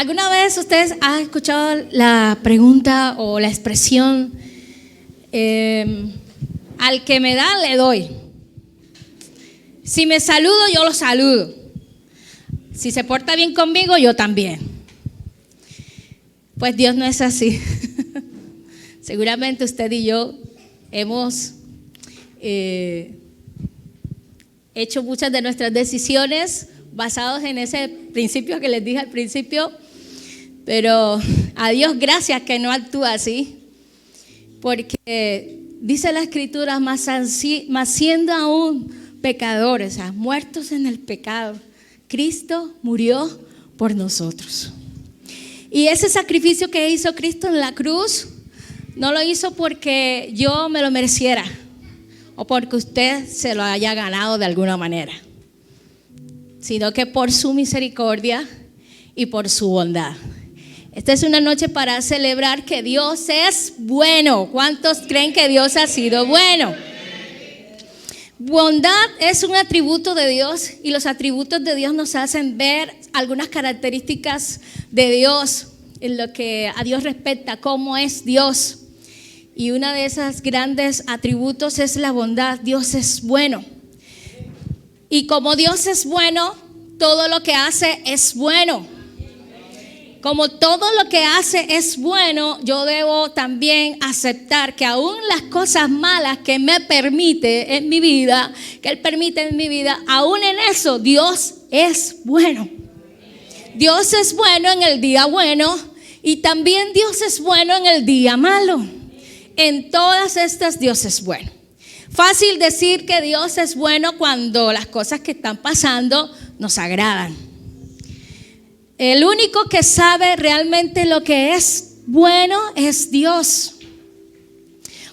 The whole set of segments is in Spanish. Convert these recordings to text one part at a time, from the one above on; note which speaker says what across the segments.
Speaker 1: ¿Alguna vez ustedes han escuchado la pregunta o la expresión, al que me da, le doy? Si me saludo, yo lo saludo. Si se porta bien conmigo, yo también. Pues Dios no es así. Seguramente usted y yo hemos hecho muchas de nuestras decisiones basados en ese principio que les dije al principio, pero a Dios gracias que no actúa así, porque dice la Escritura, más siendo aún pecadores, o sea, muertos en el pecado, Cristo murió por nosotros. Y ese sacrificio que hizo Cristo en la cruz, no lo hizo porque yo me lo mereciera o porque usted se lo haya ganado de alguna manera, sino que por su misericordia y por su bondad. Esta es una noche para celebrar que Dios es bueno. ¿Cuántos creen que Dios ha sido bueno? Bondad es un atributo de Dios y los atributos de Dios nos hacen ver algunas características de Dios en lo que a Dios respecta, cómo es Dios. Y una de esas grandes atributos es la bondad. Dios es bueno. Y como Dios es bueno, todo lo que hace es bueno. Como todo lo que hace es bueno, yo debo también aceptar que aún las cosas malas que me permite en mi vida, que Él permite en mi vida, aún en eso Dios es bueno. Dios es bueno en el día bueno y también Dios es bueno en el día malo. En todas estas Dios es bueno. Fácil decir que Dios es bueno cuando las cosas que están pasando nos agradan. El único que sabe realmente lo que es bueno es Dios,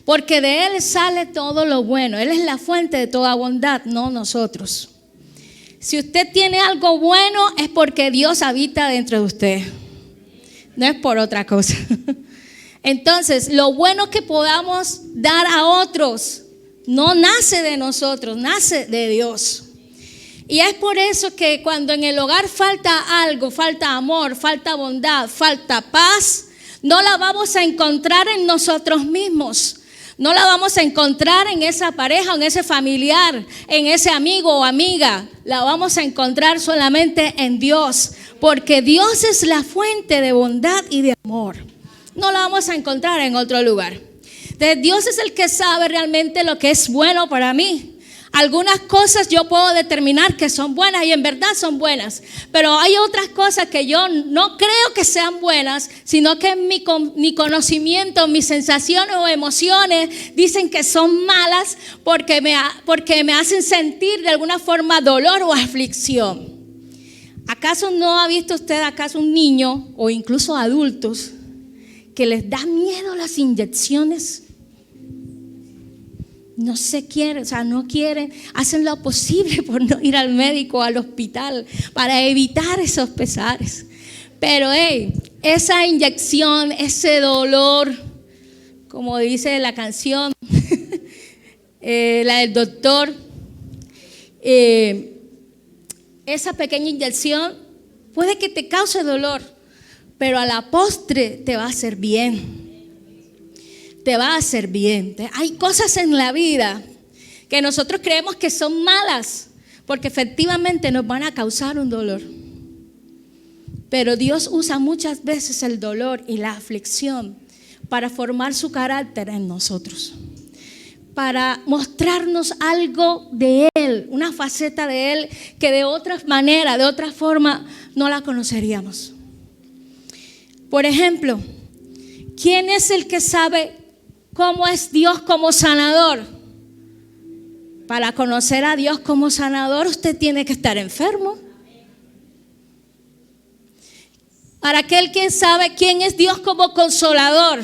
Speaker 1: porque de Él sale todo lo bueno. Él es la fuente de toda bondad, no nosotros. Si usted tiene algo bueno es porque Dios habita dentro de usted, no es por otra cosa. Entonces, lo bueno que podamos dar a otros no nace de nosotros, nace de Dios. Y es por eso que cuando en el hogar falta algo, falta amor, falta bondad, falta paz, no la vamos a encontrar en nosotros mismos. No la vamos a encontrar en esa pareja, en ese familiar, en ese amigo o amiga. La vamos a encontrar solamente en Dios, porque Dios es la fuente de bondad y de amor. No la vamos a encontrar en otro lugar. Entonces, Dios es el que sabe realmente lo que es bueno para mí. Algunas cosas yo puedo determinar que son buenas y en verdad son buenas, pero hay otras cosas que yo no creo que sean buenas, sino que mi conocimiento, mis sensaciones o emociones dicen que son malas porque me hacen sentir de alguna forma dolor o aflicción. ¿Acaso no ha visto usted un niño o incluso adultos que les da miedo las inyecciones? No quieren, hacen lo posible por no ir al médico o al hospital para evitar esos pesares. Pero esa inyección, ese dolor, como dice la canción, la del doctor, esa pequeña inyección puede que te cause dolor, pero a la postre te va a hacer bien. Te va a hacer bien. Hay cosas en la vida que nosotros creemos que son malas porque efectivamente nos van a causar un dolor. Pero Dios usa muchas veces el dolor y la aflicción para formar su carácter en nosotros, para mostrarnos algo de Él, una faceta de Él que de otra manera, de otra forma no la conoceríamos. Por ejemplo, ¿quién es el que sabe cómo es Dios como sanador? Para conocer a Dios como sanador, usted tiene que estar enfermo. Para aquel que sabe quién es Dios como consolador,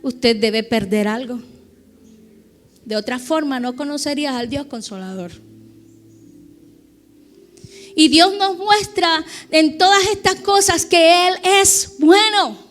Speaker 1: usted debe perder algo. De otra forma, no conocerías al Dios consolador. Y Dios nos muestra en todas estas cosas que Él es bueno.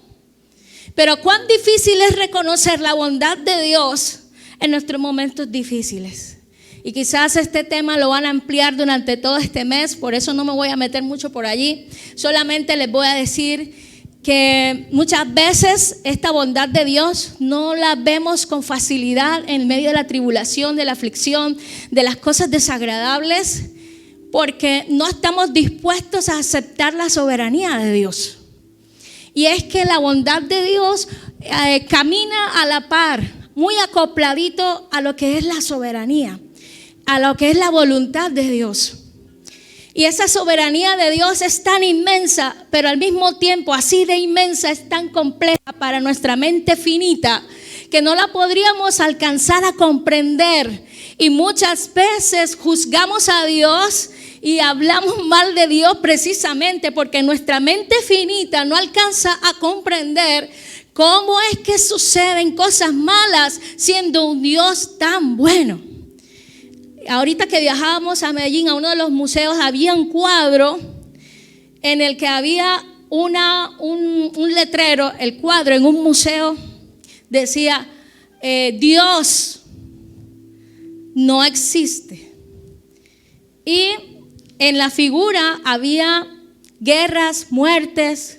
Speaker 1: Pero cuán difícil es reconocer la bondad de Dios en nuestros momentos difíciles. Y quizás este tema lo van a ampliar durante todo este mes, por eso no me voy a meter mucho por allí. Solamente les voy a decir que muchas veces esta bondad de Dios no la vemos con facilidad en medio de la tribulación, de la aflicción, de las cosas desagradables, porque no estamos dispuestos a aceptar la soberanía de Dios. Y es que la bondad de Dios camina a la par, muy acopladito a lo que es la soberanía, a lo que es la voluntad de Dios. Y esa soberanía de Dios es tan inmensa, pero al mismo tiempo así de inmensa, es tan compleja para nuestra mente finita, que no la podríamos alcanzar a comprender. Y muchas veces juzgamos a Dios y hablamos mal de Dios precisamente porque nuestra mente finita no alcanza a comprender cómo es que suceden cosas malas siendo un Dios tan bueno. Ahorita que viajábamos a Medellín, a uno de los museos, había un cuadro en el que había un letrero. El cuadro en un museo decía, Dios no existe. Y en la figura había guerras, muertes,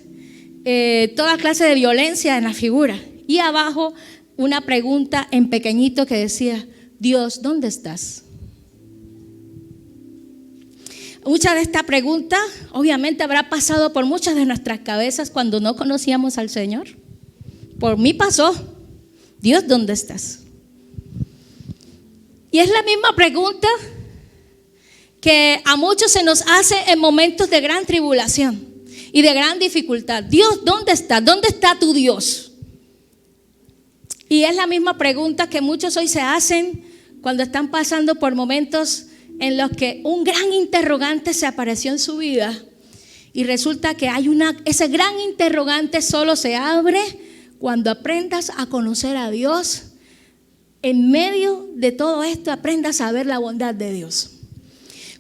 Speaker 1: toda clase de violencia en la figura. Y abajo una pregunta en pequeñito que decía, Dios, ¿dónde estás? Mucha de esta pregunta obviamente habrá pasado por muchas de nuestras cabezas cuando no conocíamos al Señor. Por mí pasó, Dios, ¿dónde estás? Y es la misma pregunta que a muchos se nos hace en momentos de gran tribulación y de gran dificultad. Dios, ¿dónde estás? ¿Dónde está tu Dios? Y es la misma pregunta que muchos hoy se hacen cuando están pasando por momentos en los que un gran interrogante se apareció en su vida y resulta que ese gran interrogante solo se abre cuando aprendas a conocer a Dios. En medio de todo esto aprendas a ver la bondad de Dios.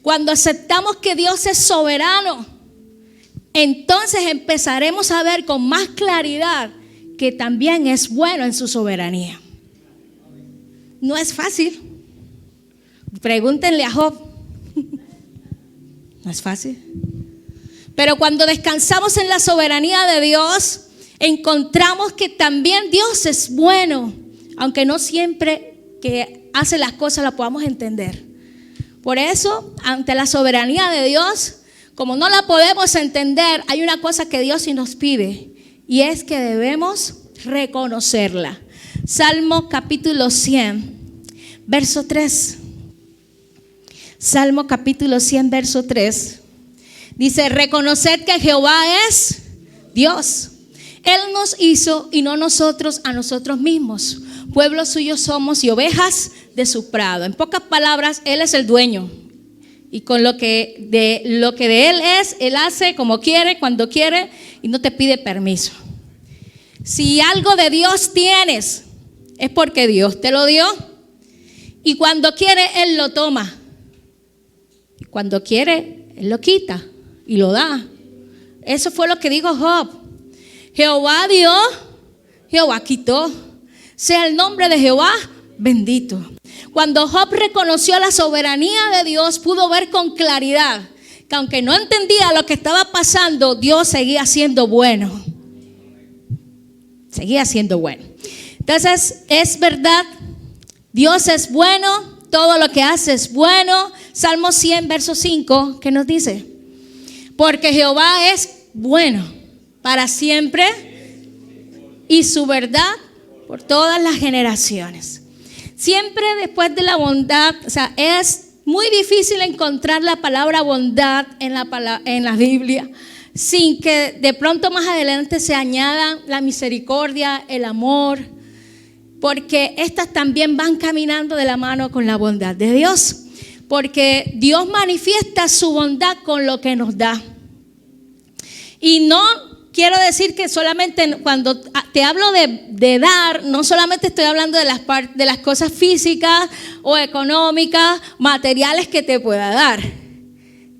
Speaker 1: Cuando aceptamos que Dios es soberano, entonces empezaremos a ver con más claridad que también es bueno en su soberanía. No es fácil. Pregúntenle a Job. No es fácil. Pero cuando descansamos en la soberanía de Dios, encontramos que también Dios es bueno, aunque no siempre que hace las cosas la podamos entender. Por eso, ante la soberanía de Dios, como no la podemos entender, hay una cosa que Dios sí nos pide, y es que debemos reconocerla. Salmo capítulo 100, verso 3. Salmo capítulo 100, verso 3. Dice, reconoced que Jehová es Dios. Él nos hizo y no nosotros a nosotros mismos. Pueblo suyo somos y ovejas de su prado. En pocas palabras, Él es el dueño. Y con lo que de Él es, Él hace como quiere, cuando quiere y no te pide permiso. Si algo de Dios tienes, es porque Dios te lo dio. Y cuando quiere, Él lo toma. Y cuando quiere, Él lo quita y lo da. Eso fue lo que dijo Job. Jehová dio, Jehová quitó. Sea el nombre de Jehová bendito. Cuando Job reconoció la soberanía de Dios, pudo ver con claridad que aunque no entendía lo que estaba pasando, Dios seguía siendo bueno. Seguía siendo bueno. Entonces, es verdad, Dios es bueno, todo lo que hace es bueno. Salmo 100, verso 5, ¿qué nos dice? Porque Jehová es bueno para siempre y su verdad por todas las generaciones. Siempre después de la bondad, o sea, es muy difícil encontrar la palabra bondad en la Biblia sin que de pronto más adelante se añadan la misericordia, el amor, porque estas también van caminando de la mano con la bondad de Dios, porque Dios manifiesta su bondad con lo que nos da. Y no quiero decir que solamente cuando te hablo de dar, no solamente estoy hablando de las cosas físicas o económicas, materiales que te pueda dar.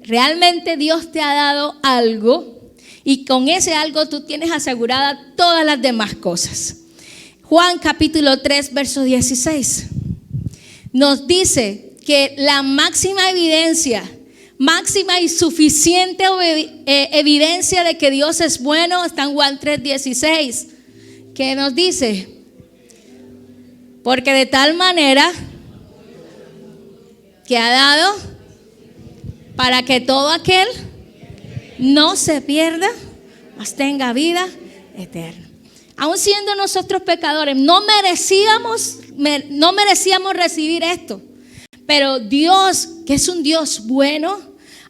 Speaker 1: Realmente Dios te ha dado algo y con ese algo tú tienes aseguradas todas las demás cosas. Juan capítulo 3, verso 16 nos dice que la máxima evidencia, máxima y suficiente evidencia de que Dios es bueno está en Juan 3:16, que nos dice: porque de tal manera que ha dado para que todo aquel no se pierda, mas tenga vida eterna. Aun siendo nosotros pecadores, no merecíamos recibir esto. Pero Dios, que es un Dios bueno,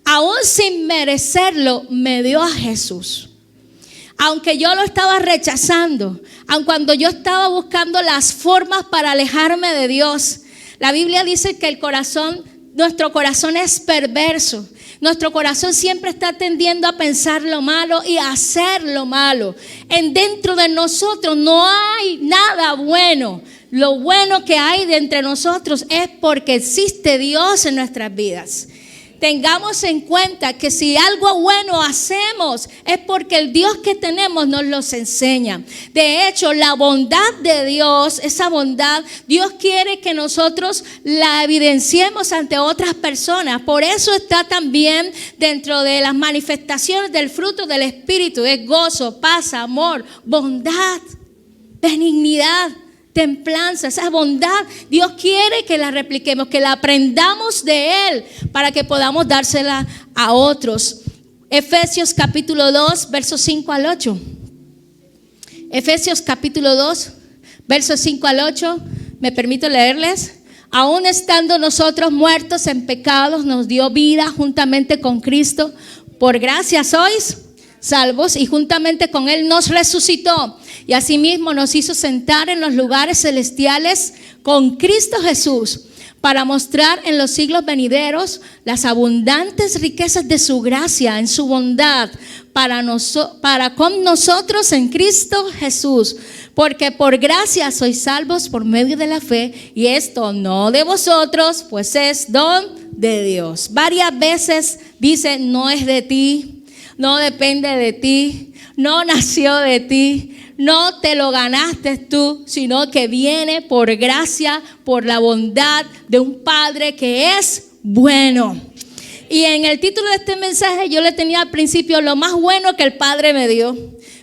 Speaker 1: aún sin merecerlo, me dio a Jesús. Aunque yo lo estaba rechazando, aun cuando yo estaba buscando las formas para alejarme de Dios, la Biblia dice que nuestro corazón es perverso. Nuestro corazón siempre está tendiendo a pensar lo malo y a hacer lo malo. Dentro de nosotros no hay nada bueno. Lo bueno que hay de entre nosotros es porque existe Dios en nuestras vidas. Tengamos en cuenta que si algo bueno hacemos es porque el Dios que tenemos nos los enseña. De hecho, la bondad de Dios, esa bondad, Dios quiere que nosotros la evidenciemos ante otras personas. Por eso está también dentro de las manifestaciones del fruto del Espíritu. Es gozo, paz, amor, bondad, benignidad, templanza, esa bondad. Dios quiere que la repliquemos, que la aprendamos de Él para que podamos dársela a otros. Efesios capítulo 2, versos 5 al 8. Efesios capítulo 2, versos 5 al 8. ¿Me permito leerles? Aún estando nosotros muertos en pecados, nos dio vida juntamente con Cristo. Por gracia sois salvos, y juntamente con Él nos resucitó y asimismo nos hizo sentar en los lugares celestiales con Cristo Jesús, para mostrar en los siglos venideros las abundantes riquezas de su gracia en su bondad para con nosotros en Cristo Jesús. Porque por gracia sois salvos por medio de la fe, y esto no de vosotros, pues es don de Dios. Varias veces dice: no es de ti, no depende de ti, no nació de ti, no te lo ganaste tú, sino que viene por gracia, por la bondad de un Padre que es bueno. Y en el título de este mensaje yo le tenía al principio: lo más bueno que el Padre me dio.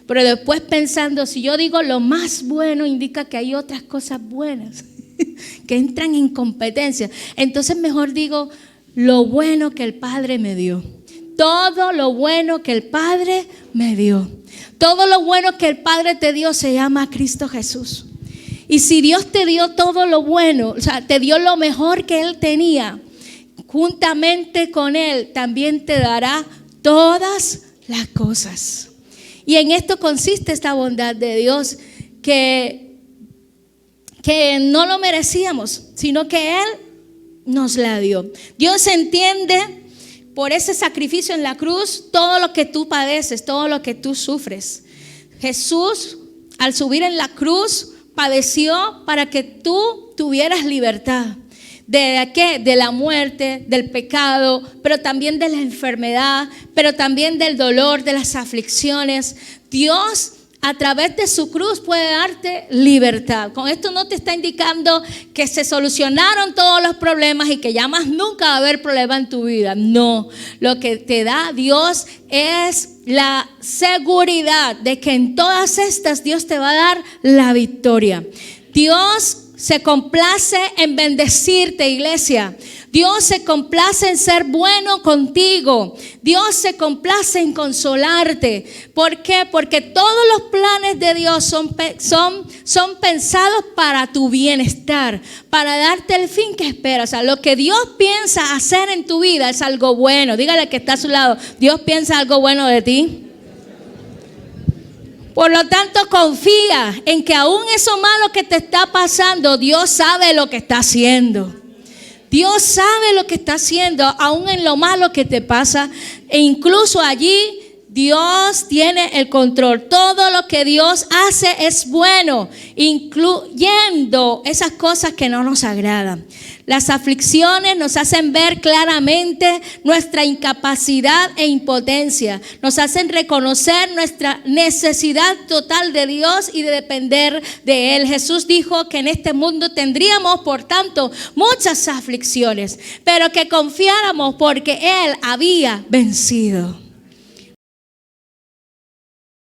Speaker 1: Pero después pensando, si yo digo lo más bueno, indica que hay otras cosas buenas que entran en competencia. Entonces mejor digo lo bueno que el Padre me dio. Todo lo bueno que el Padre me dio. Todo lo bueno que el Padre te dio se llama Cristo Jesús. Y si Dios te dio todo lo bueno, o sea, te dio lo mejor que Él tenía, juntamente con Él también te dará todas las cosas. Y en esto consiste esta bondad de Dios, que no lo merecíamos, sino que Él nos la dio. Dios entiende por ese sacrificio en la cruz todo lo que tú padeces, todo lo que tú sufres. Jesús, al subir en la cruz, padeció para que tú tuvieras libertad. ¿De qué? De la muerte, del pecado, pero también de la enfermedad, pero también del dolor, de las aflicciones. Dios, a través de su cruz, puede darte libertad. Con esto no te está indicando que se solucionaron todos los problemas y que ya más nunca va a haber problema en tu vida. No, lo que te da Dios es la seguridad de que en todas estas Dios te va a dar la victoria. Dios se complace en bendecirte, iglesia. Dios se complace en ser bueno contigo. Dios se complace en consolarte. ¿Por qué? Porque todos los planes de Dios son pensados para tu bienestar, para darte el fin que esperas. O sea, lo que Dios piensa hacer en tu vida es algo bueno. Dígale que está a su lado: Dios piensa algo bueno de ti. Por lo tanto, confía en que aún eso malo que te está pasando, Dios sabe lo que está haciendo. Dios sabe lo que está haciendo, aún en lo malo que te pasa. E incluso allí Dios tiene el control. Todo lo que Dios hace es bueno, incluyendo esas cosas que no nos agradan. Las aflicciones nos hacen ver claramente nuestra incapacidad e impotencia. Nos hacen reconocer nuestra necesidad total de Dios y de depender de Él. Jesús dijo que en este mundo tendríamos, por tanto, muchas aflicciones, pero que confiáramos porque Él había vencido.